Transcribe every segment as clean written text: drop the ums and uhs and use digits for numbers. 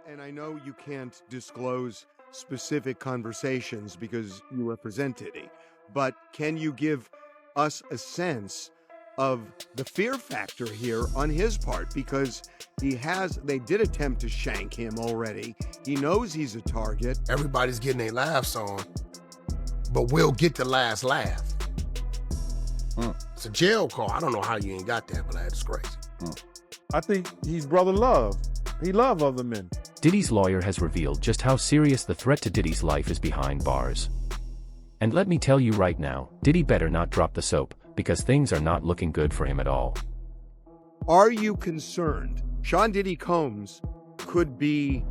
And I know you can't disclose specific conversations because you represent Diddy, but can you give us a sense of the fear factor here on his part? Because they did attempt to shank him already. He knows he's a target. Everybody's getting their laughs on, but we'll get the last laugh. It's a jail call. I don't know how you ain't got that, but that's crazy. I think he's brother love. He love other men. Diddy's lawyer has revealed just how serious the threat to Diddy's life is behind bars. And let me tell you right now, Diddy better not drop the soap, because things are not looking good for him at all. Are you concerned Sean Diddy Combs could be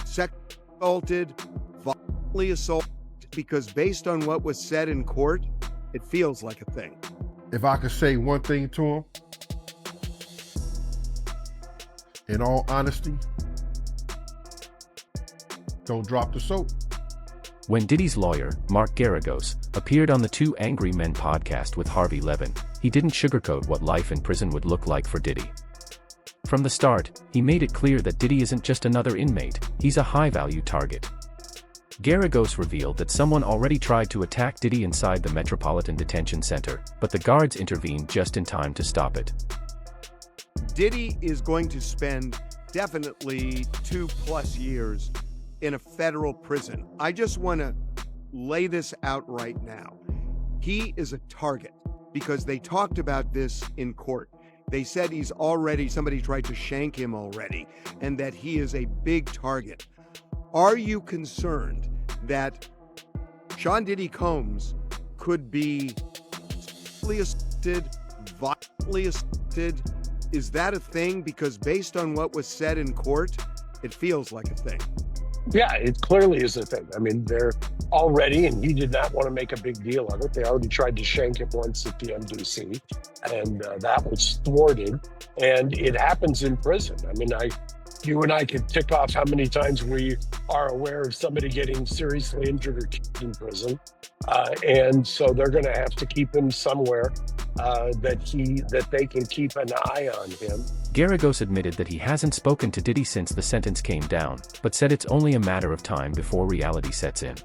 sexually assaulted, violently assaulted? Because based on what was said in court, it feels like a thing. If I could say one thing to him, in all honesty, don't drop the soap. When Diddy's lawyer, Mark Garagos, appeared on the Two Angry Men podcast with Harvey Levin, he didn't sugarcoat what life in prison would look like for Diddy. From the start, he made it clear that Diddy isn't just another inmate, he's a high-value target. Garagos revealed that someone already tried to attack Diddy inside the Metropolitan Detention Center, but the guards intervened just in time to stop it. Diddy is going to spend definitely 2+ years in a federal prison. I just want to lay this out right now. He is a target because they talked about this in court. They said somebody tried to shank him already, and that he is a big target. Are you concerned that Sean Diddy Combs could be assaulted, violently assaulted? Is that a thing? Because based on what was said in court, it feels like a thing. Yeah, it clearly is a thing. I mean, they're already, and he did not want to make a big deal of it. They already tried to shank him once at the MDC, and that was thwarted. And it happens in prison. I mean, you and I could tick off how many times we are aware of somebody getting seriously injured or killed in prison. And so they're going to have to keep him somewhere that they can keep an eye on him. Garagos admitted that he hasn't spoken to Diddy since the sentence came down, but said it's only a matter of time before reality sets in.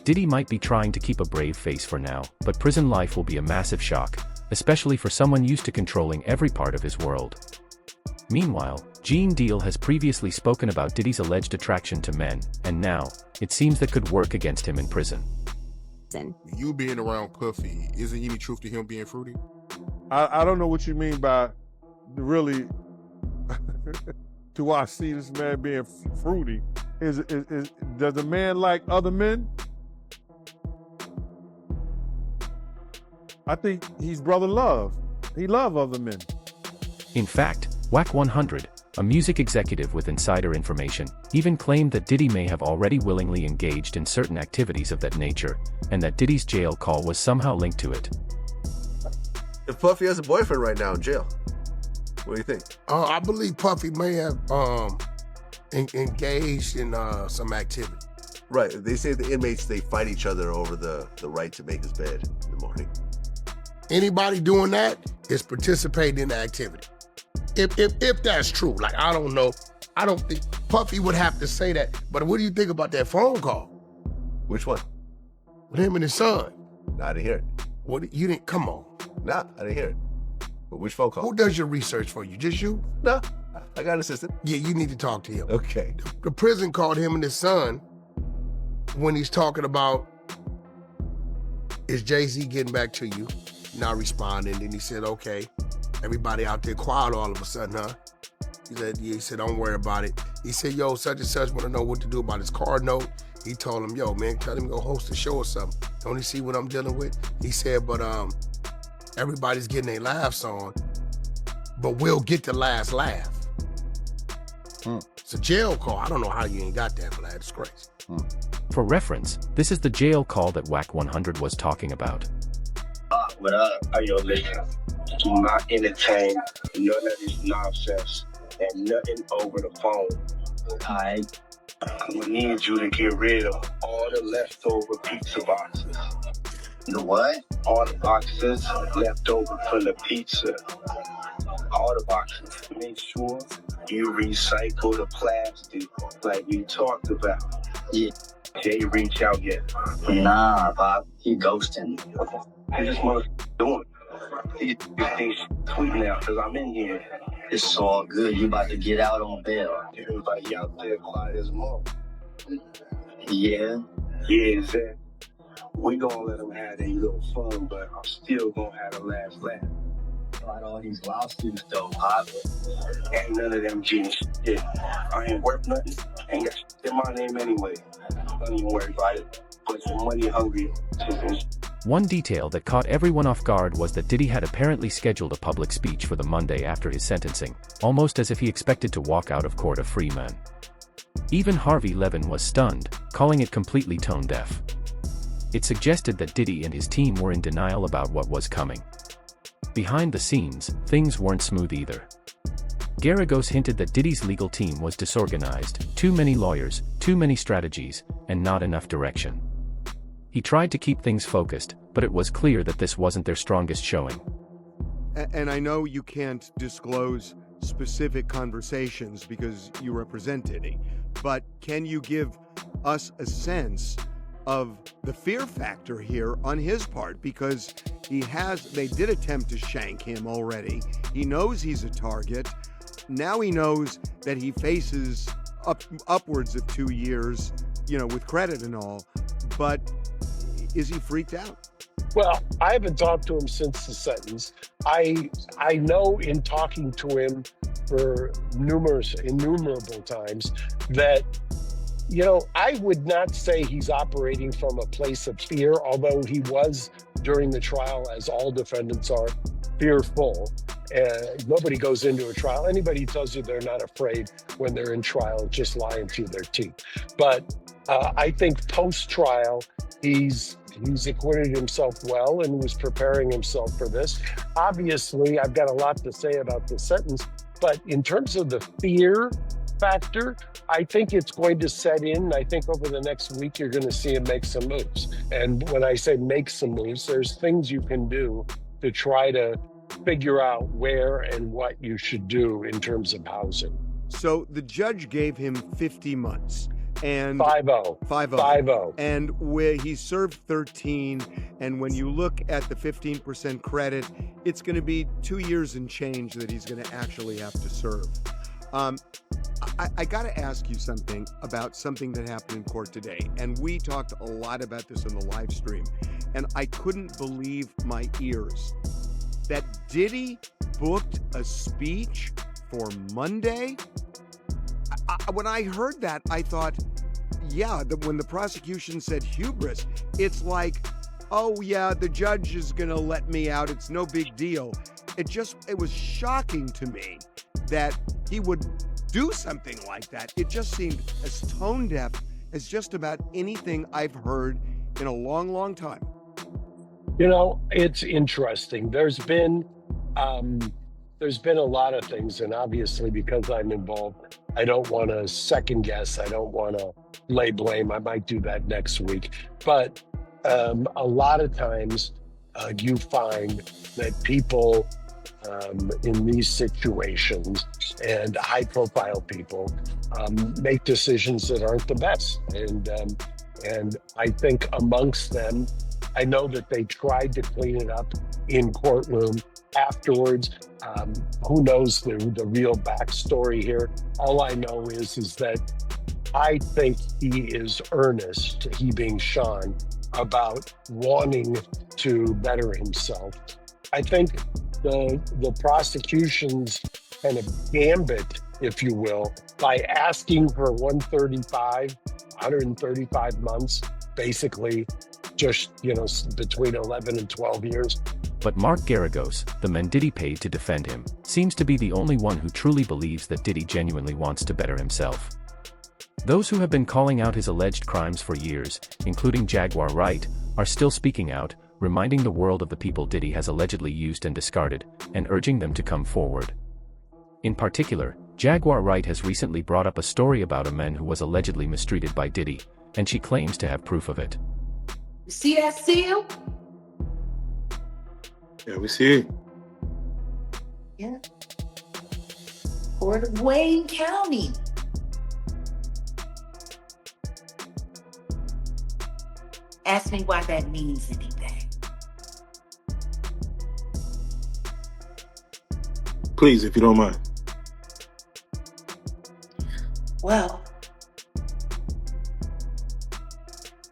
Diddy might be trying to keep a brave face for now, but prison life will be a massive shock, especially for someone used to controlling every part of his world. Meanwhile, Gene Deal has previously spoken about Diddy's alleged attraction to men, and now, it seems that could work against him in prison. You being around Puffy, isn't any truth to him being fruity? I don't know what you mean by really, do I see this man being fruity? Does a man like other men? I think he's brother love. He love other men. In fact, Wack 100, a music executive with insider information, even claimed that Diddy may have already willingly engaged in certain activities of that nature, and that Diddy's jail call was somehow linked to it. If Puffy has a boyfriend right now in jail, what do you think? I believe Puffy may have engaged in some activity. Right. They say the inmates, they fight each other over the right to make his bed in the morning. Anybody doing that is participating in the activity. If that's true, like, I don't know. I don't think Puffy would have to say that. But what do you think about that phone call? Which one? With him and his son. Nah, I didn't hear it. What, you didn't, come on. Nah, I didn't hear it. But which phone call? Who does your research for you? Just you? Nah, I got an assistant. Yeah, you need to talk to him. Okay. The prison called him and his son when he's talking about, is Jay-Z getting back to you? Not responding. Then he said, okay. Everybody out there quiet all of a sudden, huh? He said, yeah, he said, don't worry about it. He said, yo, such and such want to know what to do about his card note. He told him, yo, man, tell him to go host a show or something. Don't you see what I'm dealing with? He said, but everybody's getting their laughs on, but we'll get the last laugh. It's a jail call. I don't know how you ain't got that, but that's crazy. For reference, this is the jail call that Wack 100 was talking about. What up? How you living? Do not entertain none of this nonsense and nothing over the phone. Alright? I'm gonna need you to get rid of all the leftover pizza boxes. The what? All the boxes left over from the pizza. All the boxes. Make sure You recycle the plastic like you talked about. Yeah. Jay reach out yet? Nah, Bob. He ghosting. He just mother doing. He thinks sweet now because I'm in here. It's all good. You about to get out on bail. Everybody out there quiet as mom. Yeah. Yeah, Zach. We gonna let them have their little fun, but I'm still gonna have the last laugh. Like all these lawsuits though, Pop. Ain't none of them genius shit. I ain't worth nothing. Ain't got shit in my name anyway. Don't even worry about it. But some money hungry. One detail that caught everyone off guard was that Diddy had apparently scheduled a public speech for the Monday after his sentencing, almost as if he expected to walk out of court a free man. Even Harvey Levin was stunned, calling it completely tone-deaf. It suggested that Diddy and his team were in denial about what was coming. Behind the scenes, things weren't smooth either. Garagos hinted that Diddy's legal team was disorganized, too many lawyers, too many strategies, and not enough direction. He tried to keep things focused, but it was clear that this wasn't their strongest showing. And I know you can't disclose specific conversations because you represent Diddy, but can you give us a sense of the fear factor here on his part? Because they did attempt to shank him already. He knows he's a target. Now he knows that he faces upwards of 2 years, with credit and all. But is he freaked out? Well, I haven't talked to him since the sentence. I know in talking to him for innumerable times that, I would not say he's operating from a place of fear, although he was during the trial, as all defendants are, fearful. Nobody goes into a trial. Anybody who tells you they're not afraid when they're in trial is just lying through their teeth. But I think post-trial, he's acquitted himself well and was preparing himself for this. Obviously, I've got a lot to say about the sentence, but in terms of the fear factor, I think it's going to set in. I think over the next week, you're going to see him make some moves. And when I say make some moves, there's things you can do to try to figure out where and what you should do in terms of housing. So the judge gave him 50 months. And 5-0. And where he served 13, and when you look at the 15% credit, it's going to be 2 years and change that he's going to actually have to serve. I got to ask you something about something that happened in court today, and we talked a lot about this in the live stream, and I couldn't believe my ears that Diddy booked a speech for Monday. When I heard that, I thought, when the prosecution said hubris, it's like, oh yeah, the judge is going to let me out. It's no big deal. It was shocking to me that he would do something like that. It just seemed as tone deaf as just about anything I've heard in a long, long time. It's interesting. There's been a lot of things, and obviously because I'm involved, I don't want to second guess. I don't want to lay blame. I might do that next week. But a lot of times you find that people in these situations, and high-profile people, make decisions that aren't the best. And I think amongst them, I know that they tried to clean it up in courtroom afterwards. Who knows the real backstory here? All I know is that I think he is earnest, he being Sean, about wanting to better himself. I think the prosecution's kind of gambit, if you will, by asking for 135 months, basically just, between 11 and 12 years. But Mark Garagos, the man Diddy paid to defend him, seems to be the only one who truly believes that Diddy genuinely wants to better himself. Those who have been calling out his alleged crimes for years, including Jaguar Wright, are still speaking out, reminding the world of the people Diddy has allegedly used and discarded, and urging them to come forward. In particular, Jaguar Wright has recently brought up a story about a man who was allegedly mistreated by Diddy, and she claims to have proof of it. You see that seal? Yeah, we see it. Yeah. Court of Wayne County. Ask me why that means anything. Please, if you don't mind. Well,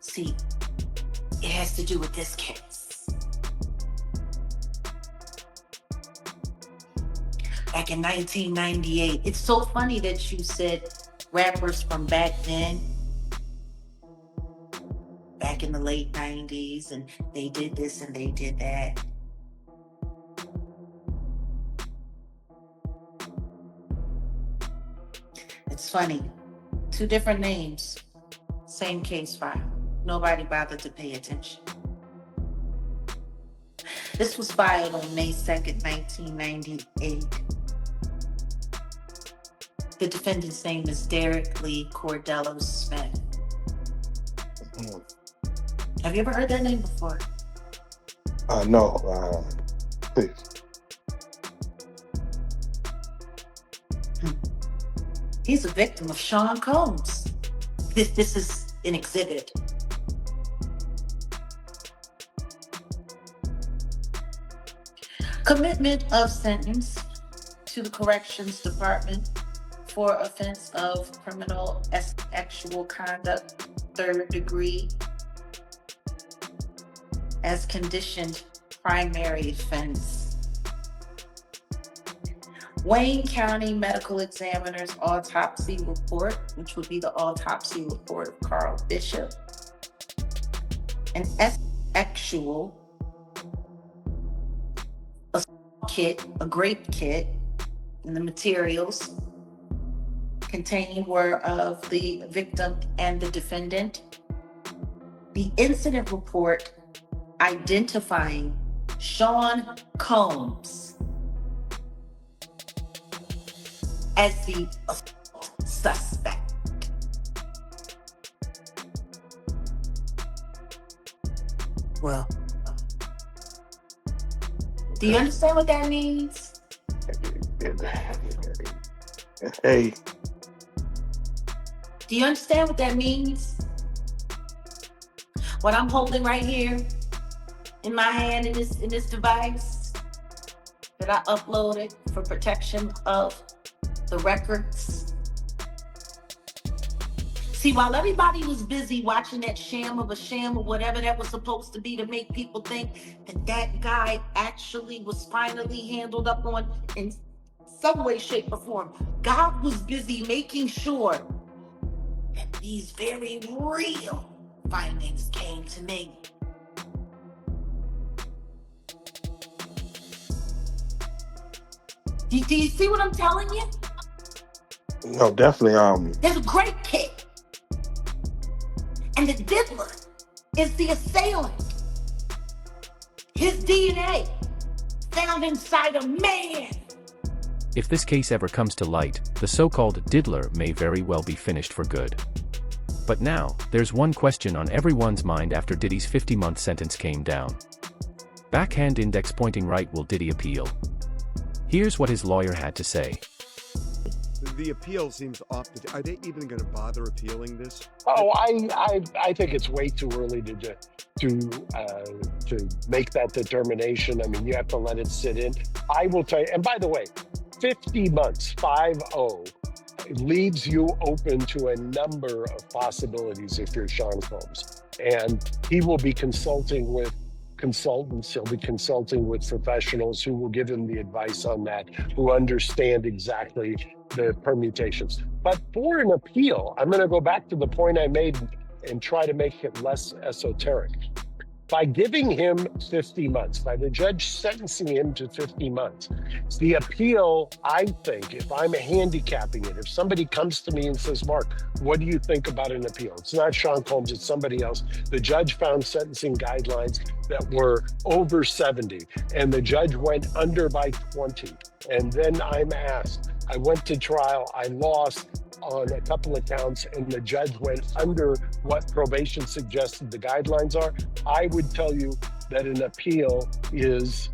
see, it has to do with this case. Back in 1998, it's so funny that you said rappers from back then, back in the late 90s, and they did this and they did that. It's funny. Two different names, same case file. Nobody bothered to pay attention. This was filed on May 2nd, 1998. The defendant's name is Derek Lee Cordello Smith. Have you ever heard that name before? No. Please. He's a victim of Sean Combs. This is an exhibit. Commitment of sentence to the Corrections Department for offense of criminal sexual conduct, 3rd degree, as conditioned primary offense. Wayne County Medical Examiner's autopsy report, which would be the autopsy report of Carl Bishop, an actual kit, a grape kit, and the materials contained were of the victim and the defendant. The incident report identifying Sean Combs as the suspect. Well, do you understand what that means? Hey. Do you understand what that means? What I'm holding right here in my hand in this device that I uploaded for protection of the records. See, while everybody was busy watching that sham of a sham or whatever that was supposed to be to make people think that that guy actually was finally handled up on in some way, shape, or form, God was busy making sure that these very real findings came to me. Do you see what I'm telling you? No, definitely. There's a great kid. And the diddler is the assailant. His DNA found inside a man. If this case ever comes to light, the so-called diddler may very well be finished for good. But now, there's one question on everyone's mind after Diddy's 50-month sentence came down. Backhand index pointing right, will Diddy appeal? Here's what his lawyer had to say. The appeal seems off the... Are they even going to bother appealing this? Oh, I think it's way too early to make that determination. I mean, you have to let it sit in. I will tell you, and by the way, 50 months, 50, leaves you open to a number of possibilities if you're Sean Combs. And he will be consulting with consultants, he'll be consulting with professionals who will give him the advice on that, who understand exactly the permutations. But for an appeal, I'm going to go back to the point I made and try to make it less esoteric. By giving him 50 months, by the judge sentencing him to 50 months, the appeal, I think, if I'm handicapping it, if somebody comes to me and says, Mark, what do you think about an appeal? It's not Sean Combs, it's somebody else. The judge found sentencing guidelines that were over 70, and the judge went under by 20. And then I'm asked, I went to trial, I lost on a couple of counts, and the judge went under what probation suggested the guidelines are. I would tell you that an appeal is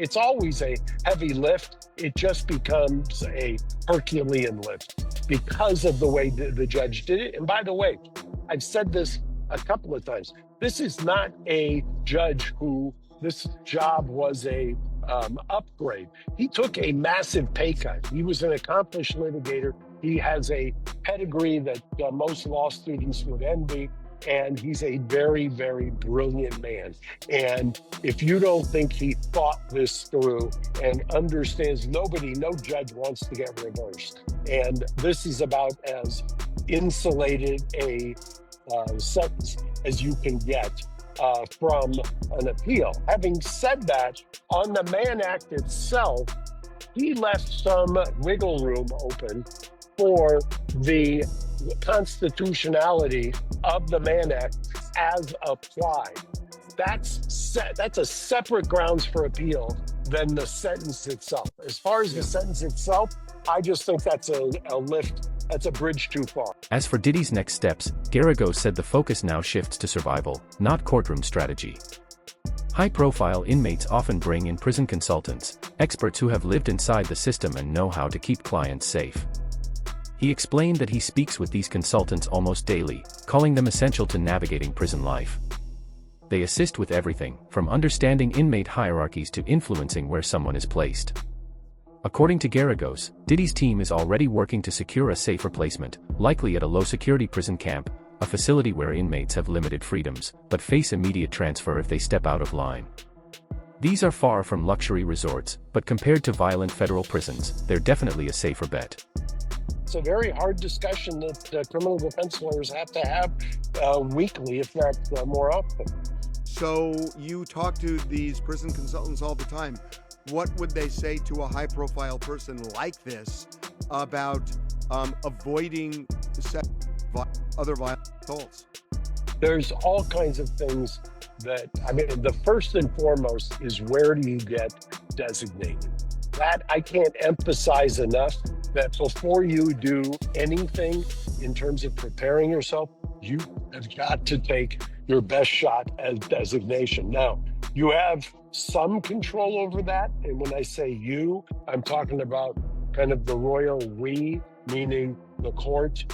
it's always a heavy lift. It just becomes a Herculean lift because of the way the judge did it. And by the way, I've said this a couple of times. This is not a judge who this job was a upgrade. He took a massive pay cut. He was an accomplished litigator. He has a pedigree that most law students would envy. And he's a very, very brilliant man. And if you don't think he thought this through and understands, no judge wants to get reversed. And this is about as insulated a sentence as you can get from an appeal. Having said that, on the Mann Act itself, he left some wiggle room open for the constitutionality of the Mann Act as applied. That's a separate grounds for appeal than the sentence itself. As far as the sentence itself, I just think that's a lift. That's a bridge too far. As for Diddy's next steps, Garagos said the focus now shifts to survival, not courtroom strategy. High-profile inmates often bring in prison consultants, experts who have lived inside the system and know how to keep clients safe. He explained that he speaks with these consultants almost daily, calling them essential to navigating prison life. They assist with everything, from understanding inmate hierarchies to influencing where someone is placed. According to Garagos, Diddy's team is already working to secure a safe replacement, likely at a low-security prison camp, a facility where inmates have limited freedoms, but face immediate transfer if they step out of line. These are far from luxury resorts, but compared to violent federal prisons, they're definitely a safer bet. It's a very hard discussion that criminal defense lawyers have to have weekly, if not more often. So you talk to these prison consultants all the time. What would they say to a high-profile person like this about avoiding other violent assaults? There's all kinds of things that, the first and foremost is, where do you get designated? That I can't emphasize enough, that before you do anything in terms of preparing yourself, you have got to take your best shot at designation. Now, you have some control over that. And when I say you, I'm talking about kind of the royal we, meaning the court.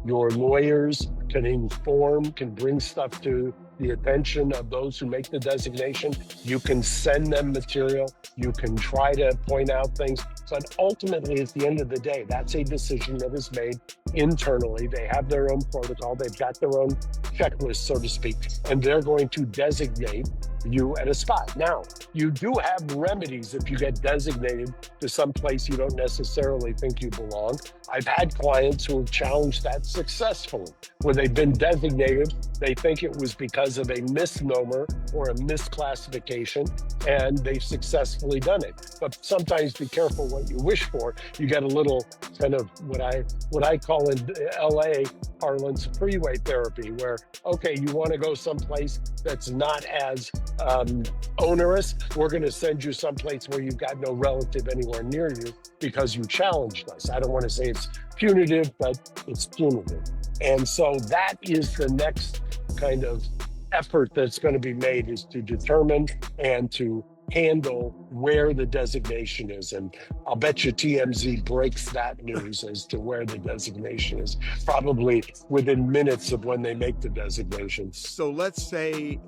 Your lawyers can inform, can bring stuff to the attention of those who make the designation. You can send them material. You can try to point out things. But ultimately, at the end of the day, that's a decision that is made internally. They have their own protocol. They've got their own checklist, so to speak, and they're going to designate you at a spot. Now, you do have remedies if you get designated to some place you don't necessarily think you belong. I've had clients who have challenged that successfully. When they've been designated, they think it was because of a misnomer or a misclassification, and they've successfully done it. But sometimes be careful what you wish for. You get a little kind of what I call in LA parlance freeway therapy, where, okay, you want to go someplace that's not as onerous. We're going to send you someplace where you've got no relative anywhere near you because you challenged us. I don't want to say it's punitive, but it's punitive. And so that is the next kind of effort that's going to be made, is to determine and to handle where the designation is. And I'll bet you TMZ breaks that news as to where the designation is, probably within minutes of when they make the designation. So let's say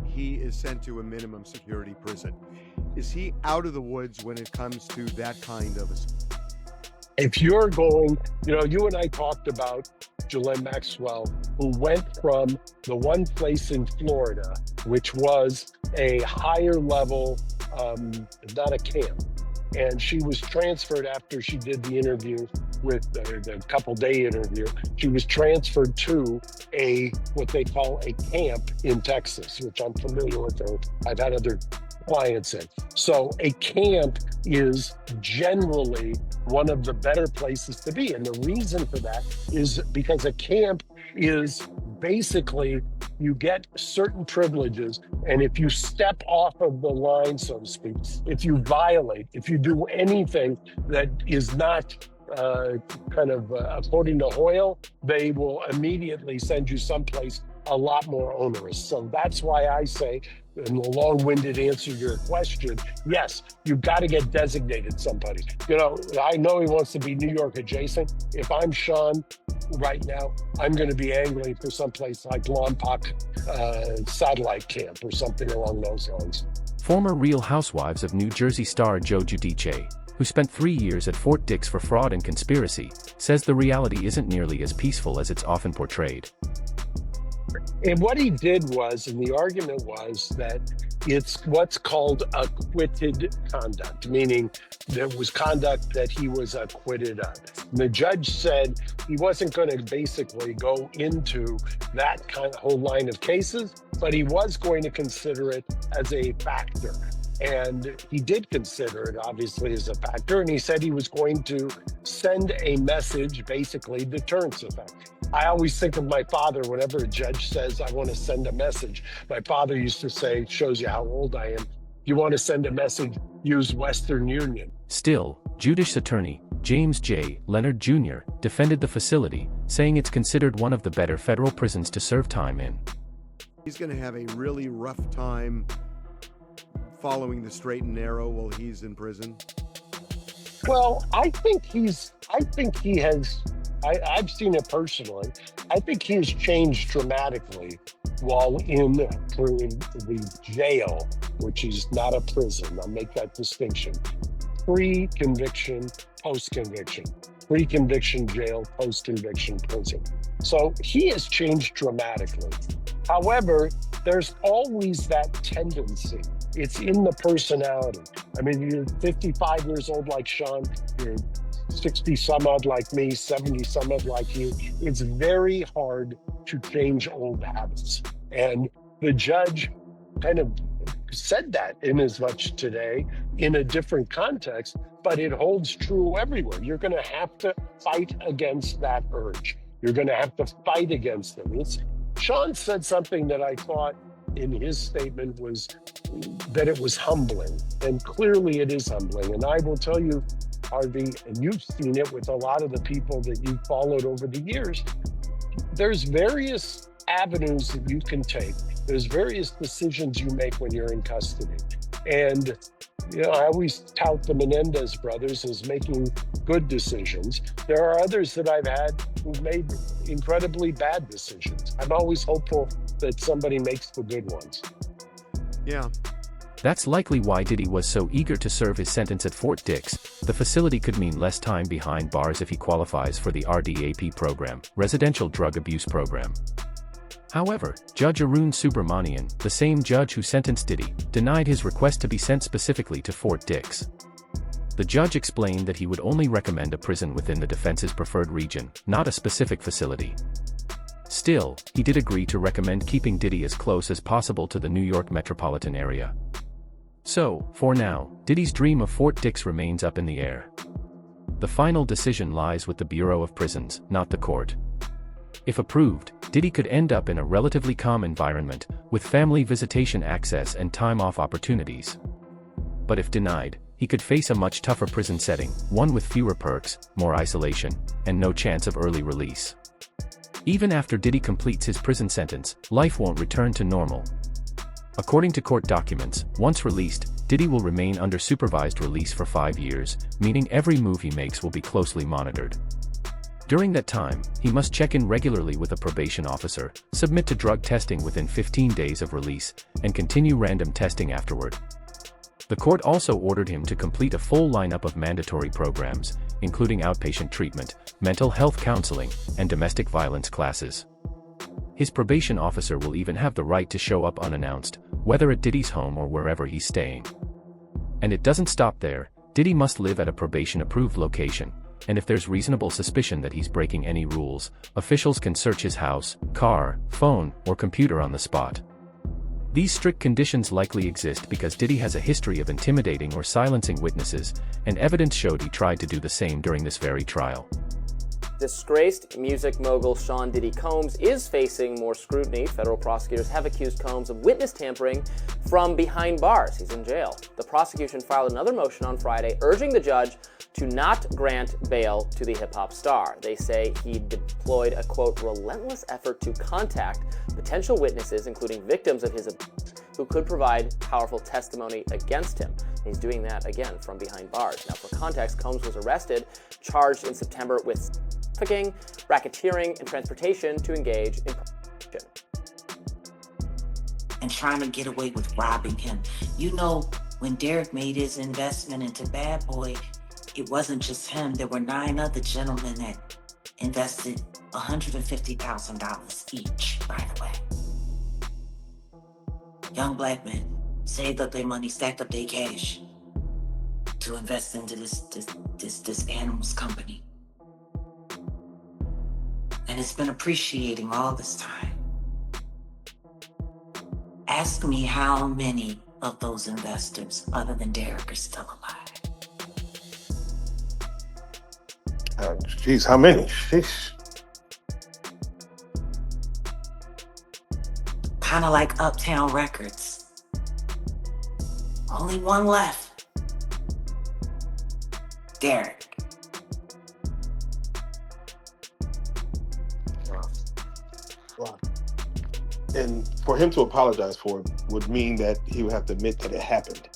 he is sent to a minimum security prison. Is he out of the woods when it comes to that kind of a... If you're going, you and I talked about Ghislaine Maxwell, who went from the one place in Florida, which was a higher level, not a camp. And she was transferred after she did the interview with the couple-day interview. She was transferred to what they call a camp in Texas, which I'm familiar with. I've had other clients in. So a camp is generally one of the better places to be. And the reason for that is because a camp is basically, you get certain privileges. And if you step off of the line, so to speak, if you violate, if you do anything that is not according to Hoyle, they will immediately send you someplace a lot more onerous. So that's why I say, in a long-winded answer to your question, yes, you've got to get designated somebody. You know, I know he wants to be New York adjacent. If I'm Sean right now, I'm going to be angling for someplace like Lompoc Satellite Camp or something along those lines. Former Real Housewives of New Jersey star Joe Giudice, who spent 3 years at Fort Dix for fraud and conspiracy, says the reality isn't nearly as peaceful as it's often portrayed. And what he did was, and the argument was, that it's what's called acquitted conduct, meaning there was conduct that he was acquitted of. And the judge said he wasn't going to basically go into that kind of whole line of cases, but he was going to consider it as a factor. And he did consider it, obviously, as a factor. And he said he was going to send a message, basically deterrence effect. I always think of my father whenever a judge says, I want to send a message. My father used to say, shows you how old I am, you want to send a message, use Western Union. Still, Giudice attorney James J. Leonard Jr. defended the facility, saying it's considered one of the better federal prisons to serve time in. He's going to have a really rough time following the straight and narrow while he's in prison. Well, I've seen it personally. I think he has changed dramatically while in the jail, which is not a prison. I'll make that distinction. Pre-conviction, post-conviction. Pre-conviction jail, post-conviction prison. So he has changed dramatically. However, there's always that tendency. It's in the personality. I mean, you're 55 years old like Sean, you're 60 some odd like me, 70 some odd like you. It's very hard to change old habits. And the judge kind of said that in as much today in a different context, but it holds true everywhere. You're going to have to fight against that urge. You're going to have to fight against them. Sean said something that I thought in his statement was that it was humbling. And clearly it is humbling. And I will tell you, Harvey, and you've seen it with a lot of the people that you've followed over the years, there's various avenues that you can take. There's various decisions you make when you're in custody. And, you know, I always tout the Menendez brothers as making good decisions. There are others that I've had who've made incredibly bad decisions. I'm always hopeful that somebody makes the good ones. Yeah. That's likely why Diddy was so eager to serve his sentence at Fort Dix. The facility could mean less time behind bars if he qualifies for the RDAP program, Residential Drug Abuse Program. However, Judge Arun Subramanian, the same judge who sentenced Diddy, denied his request to be sent specifically to Fort Dix. The judge explained that he would only recommend a prison within the defense's preferred region, not a specific facility. Still, he did agree to recommend keeping Diddy as close as possible to the New York metropolitan area. So, for now, Diddy's dream of Fort Dix remains up in the air. The final decision lies with the Bureau of Prisons, not the court. If approved, Diddy could end up in a relatively calm environment, with family visitation access and time-off opportunities. But if denied, he could face a much tougher prison setting, one with fewer perks, more isolation, and no chance of early release. Even after Diddy completes his prison sentence, life won't return to normal. According to court documents, once released, Diddy will remain under supervised release for 5 years, meaning every move he makes will be closely monitored. During that time, he must check in regularly with a probation officer, submit to drug testing within 15 days of release, and continue random testing afterward. The court also ordered him to complete a full lineup of mandatory programs, including outpatient treatment, mental health counseling, and domestic violence classes. His probation officer will even have the right to show up unannounced, whether at Diddy's home or wherever he's staying. And it doesn't stop there. Diddy must live at a probation-approved location, and if there's reasonable suspicion that he's breaking any rules, officials can search his house, car, phone, or computer on the spot. These strict conditions likely exist because Diddy has a history of intimidating or silencing witnesses, and evidence showed he tried to do the same during this very trial. Disgraced music mogul Sean Diddy Combs is facing more scrutiny. Federal prosecutors have accused Combs of witness tampering from behind bars. He's in jail. The prosecution filed another motion on Friday urging the judge to not grant bail to the hip-hop star. They say he deployed a, quote, relentless effort to contact potential witnesses, including victims of his abuse, who could provide powerful testimony against him. He's doing that, again, from behind bars. Now, for context, Combs was arrested, charged in September with trafficking, racketeering, and transportation to engage in prostitution. And trying to get away with robbing him. You know, when Derek made his investment into Bad Boy, it wasn't just him. There were 9 other gentlemen that invested $150,000 each, by the way. Young black men saved up their money, stacked up their cash to invest into this animals company. And it's been appreciating all this time. Ask me how many of those investors, other than Derek, are still alive. Geez, how many? Sheesh. Kind of like Uptown Records. Only one left. Derek. Wow. And for him to apologize for it would mean that he would have to admit that it happened.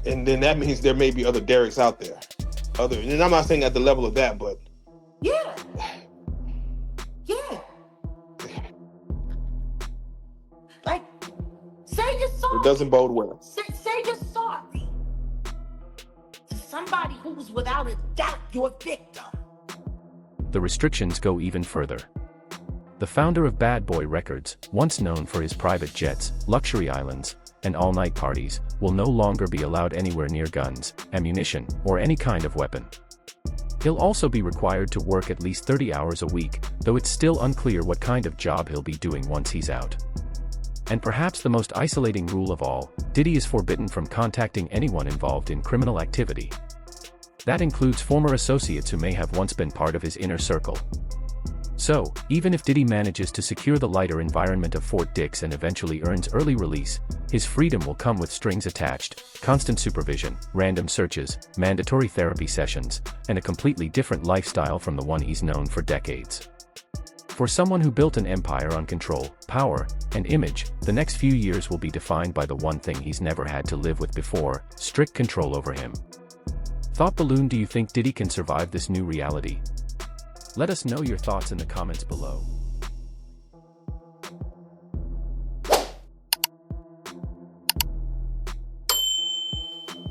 And then that means there may be other Dereks out there. And I'm not saying at the level of that, but Yeah. Yeah. Like, say you're sorry. it doesn't bode well. Say you're sorry to somebody who was without a doubt your victim. The restrictions go even further. The founder of Bad Boy Records, once known for his private jets, luxury islands, and all-night parties, will no longer be allowed anywhere near guns, ammunition, or any kind of weapon. He'll also be required to work at least 30 hours a week, though it's still unclear what kind of job he'll be doing once he's out. And perhaps the most isolating rule of all, Diddy is forbidden from contacting anyone involved in criminal activity. That includes former associates who may have once been part of his inner circle. So, even if Diddy manages to secure the lighter environment of Fort Dix and eventually earns early release, his freedom will come with strings attached, constant supervision, random searches, mandatory therapy sessions, and a completely different lifestyle from the one he's known for decades. For someone who built an empire on control, power, and image, the next few years will be defined by the one thing he's never had to live with before: strict control over him. Thought Balloon, do you think Diddy can survive this new reality? Let us know your thoughts in the comments below.